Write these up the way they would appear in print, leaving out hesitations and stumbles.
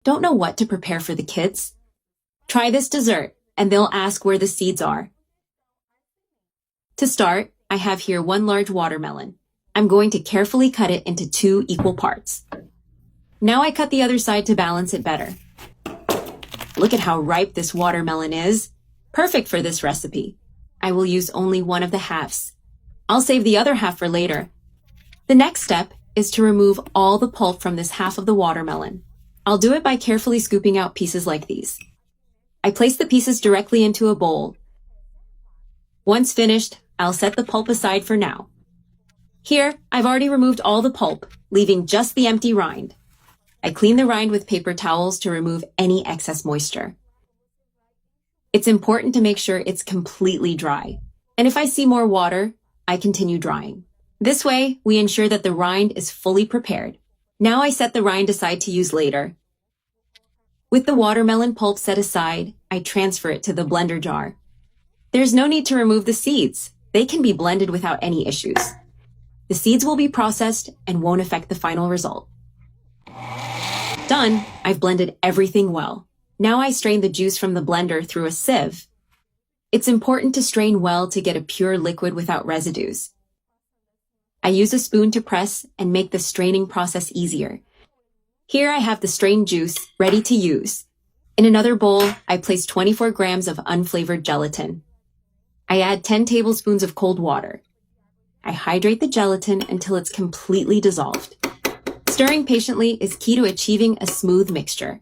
Don't know what to prepare for the kids? Try this dessert, and they'll ask where the seeds are. To start, I have here one large watermelon. I'm going to carefully cut it into 2 equal parts. Now I cut the other side to balance it better. Look at how ripe this watermelon is. Perfect for this recipe. I will use only one of the halves. I'll save the other half for later. The next step is to remove all the pulp from this half of the watermelon. I'll do it by carefully scooping out pieces like these. I place the pieces directly into a bowl. Once finished, I'll set the pulp aside for now. Here, I've already removed all the pulp, leaving just the empty rind. I clean the rind with paper towels to remove any excess moisture. It's important to make sure it's completely dry. And if I see more water, I continue drying. This way, we ensure that the rind is fully prepared. Now I set the rind aside to use later. With the watermelon pulp set aside, I transfer it to the blender jar. There's no need to remove the seeds. They can be blended without any issues. The seeds will be processed and won't affect the final result. Done, I've blended everything well. Now I strain the juice from the blender through a sieve. It's important to strain well to get a pure liquid without residues. I use a spoon to press and make the straining process easier. Here I have the strained juice ready to use. In another bowl, I place 24 grams of unflavored gelatin. I add 10 tablespoons of cold water. I hydrate the gelatin until it's completely dissolved. Stirring patiently is key to achieving a smooth mixture.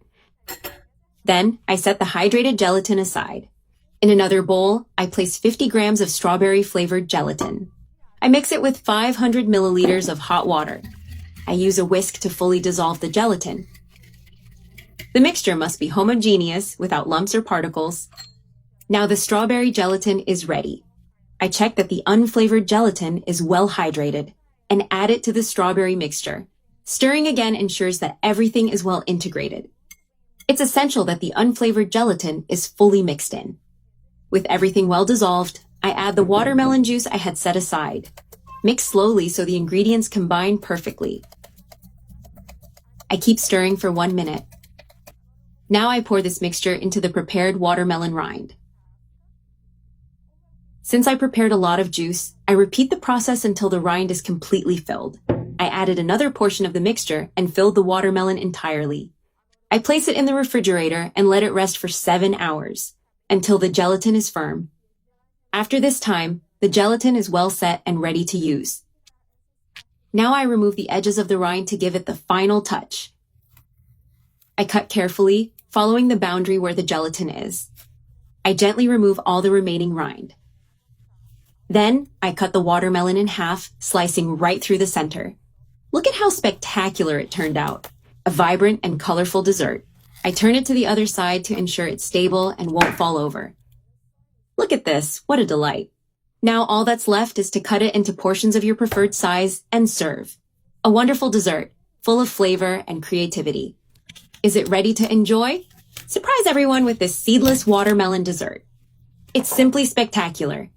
Then, I set the hydrated gelatin aside. In another bowl, I place 50 grams of strawberry-flavored gelatin. I mix it with 500 milliliters of hot water. I use a whisk to fully dissolve the gelatin. The mixture must be homogeneous without lumps or particles. Now the strawberry gelatin is ready. I check that the unflavored gelatin is well hydrated and add it to the strawberry mixture. Stirring again ensures that everything is well integrated. It's essential that the unflavored gelatin is fully mixed in. With everything well dissolved, I add the watermelon juice I had set aside. Mix slowly so the ingredients combine perfectly. I keep stirring for 1 minute. Now I pour this mixture into the prepared watermelon rind. Since I prepared a lot of juice, I repeat the process until the rind is completely filled. I added another portion of the mixture and filled the watermelon entirely. I place it in the refrigerator and let it rest for 7 hours, until the gelatin is firm. After this time, the gelatin is well set and ready to use. Now I remove the edges of the rind to give it the final touch. I cut carefully, following the boundary where the gelatin is. I gently remove all the remaining rind. Then, I cut the watermelon in half, slicing right through the center. Look at how spectacular it turned out. A vibrant and colorful dessert. I turn it to the other side to ensure it's stable and won't fall over. Look at this, what a delight. Now all that's left is to cut it into portions of your preferred size and serve. A wonderful dessert, full of flavor and creativity. Is it ready to enjoy? Surprise everyone with this seedless watermelon dessert. It's simply spectacular.